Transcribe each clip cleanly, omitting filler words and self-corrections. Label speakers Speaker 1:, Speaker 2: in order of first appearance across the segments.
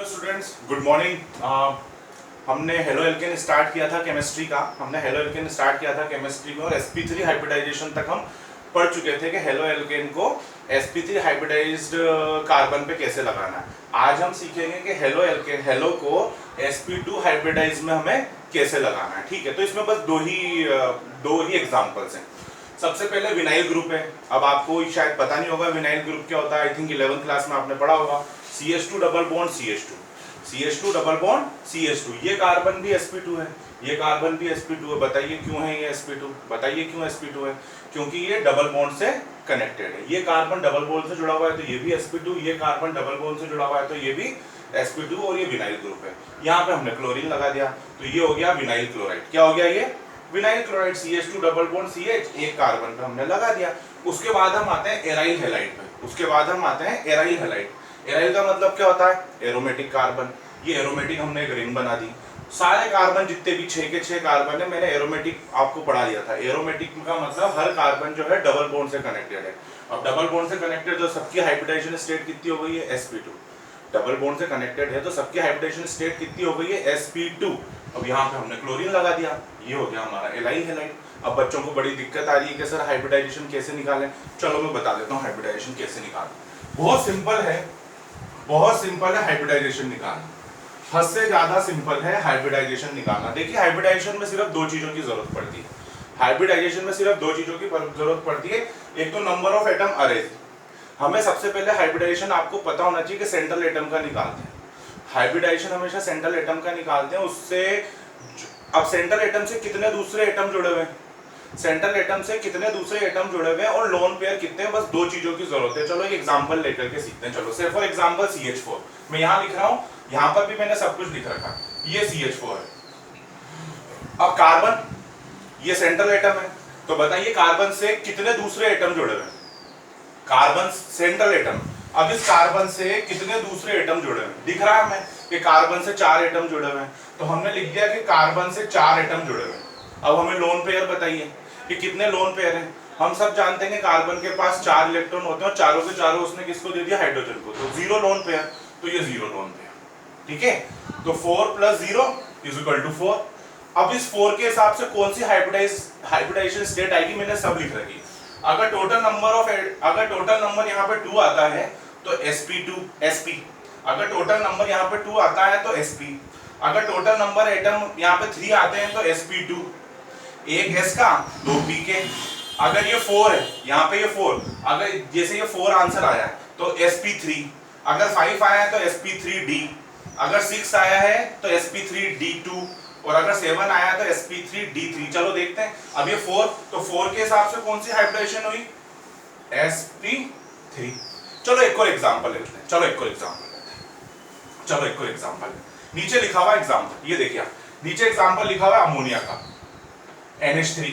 Speaker 1: Hello students, good morning. हमने halo alkane start किया था केमिस्ट्री का। हमने हेलो एल्केन स्टार्ट किया था केमिस्ट्री में और sp3 हाइब्रिडाइजेशन तक हम पढ़ चुके थे कि हेलो एल्केन को sp3 हाइब्रिडाइज्ड कार्बन पे कैसे लगाना है। आज हम सीखेंगे कि हेलो को sp2 हाइब्रिडाइज में हमें कैसे लगाना है। ठीक है, तो इसमें बस दो ही एग्जांपल्स हैं। सबसे पहले विनाइल ग्रुप है। अब आपको शायद पता नहीं होगा विनाइल ग्रुप क्या होता है। आई थिंक 11th क्लास में आपने पढ़ा होगा। CH2 double bond CH2, CH2 double bond CH2। ये कार्बन भी sp2 है, ये कार्बन भी sp2 है। बताइए क्यों है ये sp2? बताइए क्यों sp2 है? क्योंकि ये डबल बॉन्ड से कनेक्टेड है। ये कार्बन डबल बॉन्ड से जुड़ा हुआ है तो ये भी sp2, ये कार्बन डबल बॉन्ड से जुड़ा हुआ है तो ये भी sp2 और ये विनाइल ग्रुप है। यहाँ पे हमने क्लोरीन लगा दिया तो ये हो गया विनाइल क्लोराइड। क्या हो गया ये? Vinyl chloride. CH2 double bond CH एक कार्बन पे हमने लगा दिया। उसके बाद हम आते हैं एराइल हैलाइड पे। उसके बाद हम आते हैं एराइल हैलाइड। एराइल का मतलब क्या होता है? Aromatic carbon. ये एरोमेटिक हमने एक रिंग बना दी। सारे कार्बन जितने भी 6 के 6 कार्बन है, मैंने एरोमेटिक आपको पढ़ा दिया था। एरोमेटिक का मतलब हर कार्बन जो है डबल बॉन्ड से कनेक्टेड है। अब डबल बॉन्ड से कनेक्टेड तो सबकी हाइब्रिडाइजेशन स्टेट कितनी हो गई है? sp2। डबल बॉन्ड से कनेक्टेड है तो सबकी हाइब्रिडाइजेशन स्टेट कितनी हो गई है? sp2। अब यहाँ पे हमने क्लोरीन लगा दिया, ये हो गया हमारा एलाइल हैलाइड। अब बच्चों को बड़ी दिक्कत आ रही है कि सर हाइब्रिडाइजेशन कैसे निकालें। चलो मैं बता देता हूँ हाइब्रिडाइजेशन कैसे निकालें। बहुत सिंपल है, बहुत सिंपल है हाइब्रिडाइजेशन निकालना। हद से ज्यादा सिंपल है हाइब्रिडाइजेशन निकालना। देखिए हाइब्रिडाइजेशन में सिर्फ दो चीजों की जरूरत पड़ती है। हाइब्रिडाइजेशन में सिर्फ दो चीजों की जरूरत पड़ती है। एक तो नंबर ऑफ एटम अरेज। हमें सबसे पहले हाइब्रिडाइजेशन आपको पता होना चाहिए कि सेंट्रल एटम का निकालते हैं। हाइब्रिडाइजेशन हमेशा सेंट्रल एटम का निकालते हैं। उससे अब सेंट्रल एटम से कितने दूसरे एटम जुड़े हुए हैं? सेंट्रल एटम से कितने दूसरे एटम जुड़े हुए हैं और लोन पेयर कितने हैं? बस दो चीजों की जरूरत है। चलो एक एग्जांपल लेकर के सीखते हैं। चलो से फॉर एग्जांपल CH4 मैं यहां लिख रहा हूं, यहां पर भी मैंने सब कुछ लिख रखा। ये CH4 है। अब कार्बन ये सेंट्रल एटम है तो बताइए कार्बन से कितने दूसरे एटम जुड़े हुए हैं? Carbon central atom. अब इस कार्बन से कितने दूसरे एटम जुड़े हुए हैं? दिख रहा है हमें कि कार्बन से 4 एटम जुड़े हुए हैं। तो हमने लिख दिया कि कार्बन से 4 एटम जुड़े हुए हैं। अब हमें लोन पेयर बताइए कि कितने लोन पेयर हैं। हम सब जानते हैं कि कार्बन के पास 4 इलेक्ट्रॉन होते हैं और चारों के चारों उसने किसको दे दिया? हाइड्रोजन को। तो 0 लोन पेयर, तो ये 0 लोन पेयर। ठीक है, तो 4 + 0 = 4। अब इस 4 के हिसाब से कौन सी हाइब्रिडाइजेशन स्टेट आएगी? मैंने सब लिख रखी। अगर टोटल नंबर यहाँ पे 2 आता है तो sp2 sp। अगर टोटल नंबर यहाँ पे 2 आता है तो sp। अगर टोटल नंबर एटम यहाँ पे 3 आते हैं तो sp2। एक s का 2 p के। अगर ये 4 है, यहाँ पे ये 4, अगर जैसे ये 4 आंसर आया है तो sp3। अगर 5 आया है तो sp3d। अगर 6 आया है तो sp3d2 और अगर 7 आया है तो sp3d3। चलो देखते हैं। अब ये 4, तो 4 के हिसाब से कौन सी हाइब्रिडाइजेशन हुई? sp3। चलो एक और एग्जांपल लेते हैं। नीचे लिखा हुआ एग्जांपल, ये देखिए नीचे एग्जांपल लिखा हुआ है अमोनिया का NH3।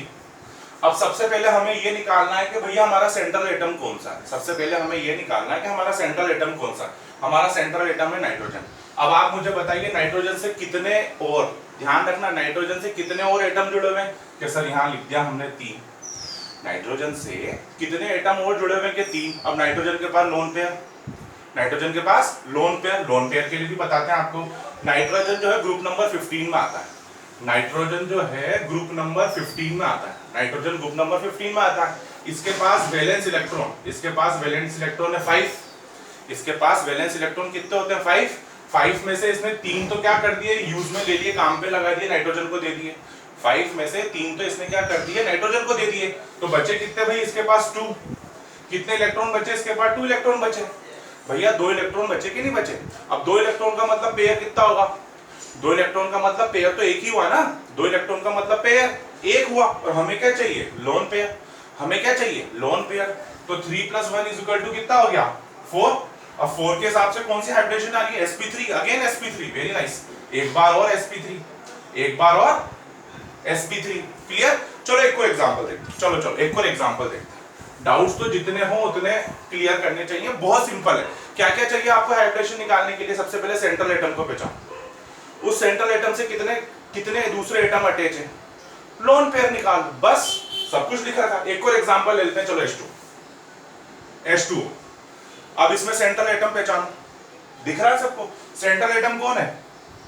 Speaker 1: अब सबसे पहले हमें ये निकालना है कि भैया हमारा सेंट्रल एटम कौन सा है। सबसे पहले हमें ये निकालना है कि हमारा सेंट्रल एटम कौन सा है। हमारा सेंट्रल एटम है नाइट्रोजन। अब आप मुझे बताइए नाइट्रोजन से कितने और, ध्यान रखना, नाइट्रोजन से कितने और एटम जुड़े हुए हैं? कि सर यहाँ लिख दिया हमने 3। नाइट्रोजन से कितने एटम और जुड़े हुए हैं? कि 3। अब नाइट्रोजन के पास लोन पेयर, नाइट्रोजन के पास लोन पेयर के लिए भी बताते हैं आपको। नाइट्रोजन जो है ग्रुप नंबर 15 में आता है। नाइट्रोजन जो है ग्रुप नंबर 15 में आता है। नाइट्रोजन ग्रुप नंबर 15 में आता है। इसके पास वैलेंस इलेक्ट्रॉन है 5। इसके पास वैलेंस इलेक्ट्रॉन कितने होते हैं? 5। 5 में से इसने 3 तो क्या कर दिए? यूज में ले लिए, काम पे लगा दिए, नाइट्रोजन को दे दिए। 5 में से 3 तो इसने क्या कर दिए? नाइट्रोजन को दे दिए। तो बचे कितने भाई? इसके पास 2। कितने इलेक्ट्रॉन बचे? इसके पास 2 इलेक्ट्रॉन बचे। भैया 2 इलेक्ट्रॉन बचे कि नहीं बचे? अब 2 इलेक्ट्रॉन का मतलब पेयर कितना होगा? 2 इलेक्ट्रॉन का मतलब पेयर तो एक ही हुआ ना। 2 इलेक्ट्रॉन का मतलब पेयर एक हुआ। और हमें क्या चाहिए? Lone pair. हमें क्या चाहिए? Lone pair. तो 3 + 1 = कितना हो गया? 4। अब 4 के हिसाब से कौन सी हाइब्रिडेशन आ रही है? sp3। Again sp3, very nice. एक बार और sp3, एक बार और sp3। क्लियर? चलो एक और एग्जांपल देखते हैं। चलो एक और एग्जांपल देखते हैं। डाउट्स तो जितने हो उतने क्लियर करने चाहिए। बहुत सिंपल है। क्या क्या चाहिए आपको हाइब्रिडेशन निकालने के लिए? सबसे पहले सेंट्रल एटम को पहचानो। उस सेंट्रल एटम से कितने दूसरे एटम अटैच है? लोन पेयर निकाल, बस सब कुछ लिखा था। एक और एग्जांपल ले लेते हैं। चलो H2। अब इसमें सेंट्रल एटम पहचानो, दिख रहा है सबको? सेंट्रल एटम कौन है?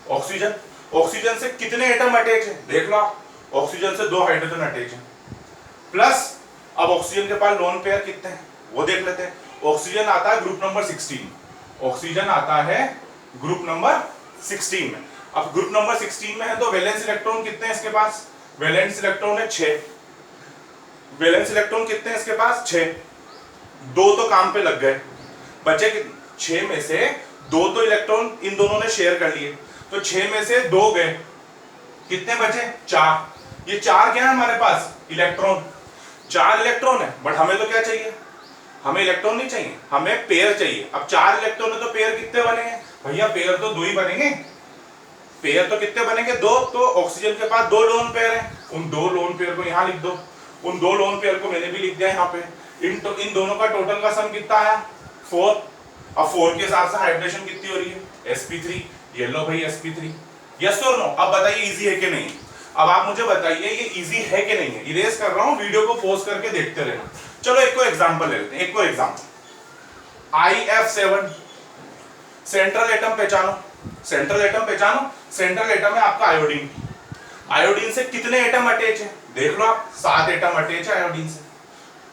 Speaker 1: ऑक्सीजन। ऑक्सीजन से कितने एटम अटैच है? देख लो, ऑक्सीजन से 2 हाइड्रोजन अटैच है। प्लस अब ऑक्सीजन के पास लोन पेयर कितने हैं वो देख लेते हैं। ऑक्सीजन आता है ग्रुप नंबर 16। ऑक्सीजन आता है ग्रुप नंबर 16 में। अब ग्रुप नंबर 16 में है तो वैलेंस इलेक्ट्रॉन कितने हैं इसके पास? वैलेंस इलेक्ट्रॉन है 6। वैलेंस इलेक्ट्रॉन कितने हैं इसके पास? 6। 2 तो काम पे लग गए, बचे 6 में से 2 तो इलेक्ट्रॉन इन दोनों ने शेयर कर लिए, तो 6 में से 2 गए, कितने बचे? 4। ये 4 क्या है हमारे पास? इलेक्ट्रॉन। 4 इलेक्ट्रॉन है, बट हमें तो क्या चाहिए? हमें इलेक्ट्रॉन नहीं चाहिए, हमें पेयर चाहिए। अब 4 इलेक्ट्रॉन है तो पेयर कितने बनेंगे भैया? पेयर तो 2 ही बनेंगे। पेयर तो कितने बनेंगे? 2। तो ऑक्सीजन के पास 2 लोन पेयर है, उन 2 लोन पेयर को यहां लिख दो। उन 2 लोन पेयर को मैंने भी लिख दिया यहाँ पे। इन दोनों का टोटल का सम कितना आया? 4। अब 4 के हिसाब से हाइड्रेशन कितनी हो रही है? sp3। ये लो भाई sp3। यस और नो? अब बताइए इजी है कि नहीं? अब आप मुझे बताइए ये इजी है कि नहीं है। इरेज कर रहा हूं, वीडियो को पॉज करके देखते रहना। चलो एक को एग्जांपल ले लेते हैं। एक को एग्जांपल IF7 सेंट्रल एटम पहचानो। सेंट्रल एटम पहचानो। सेंट्रल एटम है आपका आयोडीन। आयोडीन से कितने एटम अटैच है? देख लो आप, 7 एटम अटैच है आयोडीन से।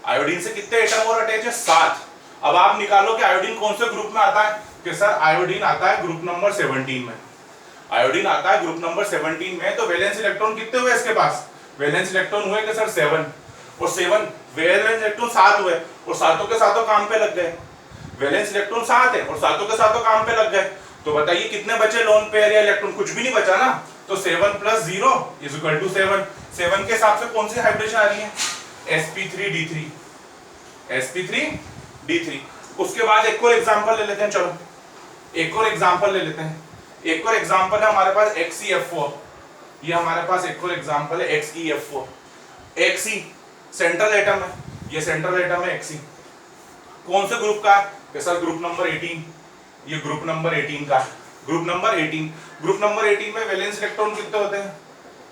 Speaker 1: आयोडीन से कितने एटम और अटैच है? 7। अब आप निकालो कि आयोडीन कौन से ग्रुप में आता है? कि सर आयोडीन आता है ग्रुप नंबर 17 में। आयोडीन आता है ग्रुप नंबर 17 में, तो वैलेंस इलेक्ट्रॉन कितने हुए इसके पास? वैलेंस इलेक्ट्रॉन हुए कि सर 7, और 7 वैलेंस इलेक्ट्रॉन 7 हुए, और सातों के सातों काम पे लग गए। वैलेंस इलेक्ट्रॉन 7 है और सातों के सातों काम पे लग गए, तो बताइए कितने बचे लोन पेयर या इलेक्ट्रॉन? कुछ भी नहीं बचा ना। तो 7 + 0 = 7। 7 के हिसाब से कौन सी हाइड्रेशन आ रही है? sp3d3। sp3d3। उसके बाद एक और एग्जांपल ले लेते हैं। चलो एक और एग्जांपल ले लेते हैं। एक और एग्जांपल है हमारे पास XeF4। ये हमारे पास एक और एग्जांपल है XeF4। Xe सेंट्रल एटम है, ये सेंट्रल एटम है Xe। कौन से ग्रुप का है? Sir group number 18। ये ग्रुप नंबर 18 का। Group number 18। ग्रुप नंबर 18 में वैलेंस इलेक्ट्रॉन कितने होते हैं?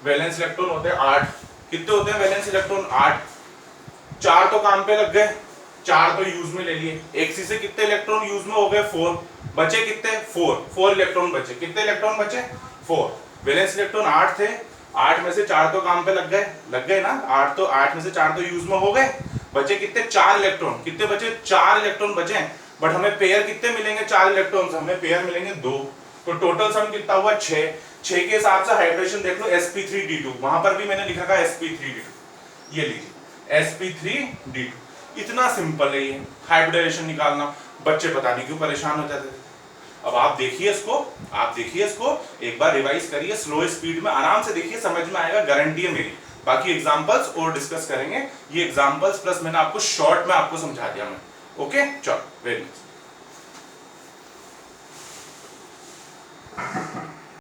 Speaker 1: वैलेंस इलेक्ट्रॉन होते हैं 8। कितने होते हैं वैलेंस इलेक्ट्रॉन? 8। 4 तो काम पे लग गए, 4 तो यूज में ले लिए। Xe से कितने इलेक्ट्रॉन यूज में हो गए? 4। बचे कितने? 4 इलेक्ट्रॉन बचे। कितने इलेक्ट्रॉन बचे? 4। वैलेंस इलेक्ट्रॉन 8 थे, 8 में से 4 तो काम पे लग गए ना। 8 में से 4 तो यूज में हो गए, बचे कितने? 4 इलेक्ट्रॉन। कितने बचे? 4 इलेक्ट्रॉन बचे। बट हमें पेयर कितने मिलेंगे? 4 इलेक्ट्रॉन से हमें पेयर मिलेंगे 2। तो टोटल सम कितना हुआ? 6। 6 के हिसाब से हाइड्रेशन देख लो, sp3d2। वहां पर भी मैंने लिखा था sp3d2। ये लीजिए sp3d2। इतना सिंपल है ये हाइब्रिडाइजेशन निकालना। बच्चे पता नहीं क्यों परेशान हो जाते थे। अब आप देखिए इसको एक बार रिवाइज करिए स्लो स्पीड में, आराम से देखिए, समझ में आएगा, गारंटी है मेरी। बाकी एग्जांपल्स और डिस्कस करेंगे। ये एग्जांपल्स प्लस मैंने आपको शॉर्ट में आपको समझा दिया मैं। ओके, चलो वेरी नाइस।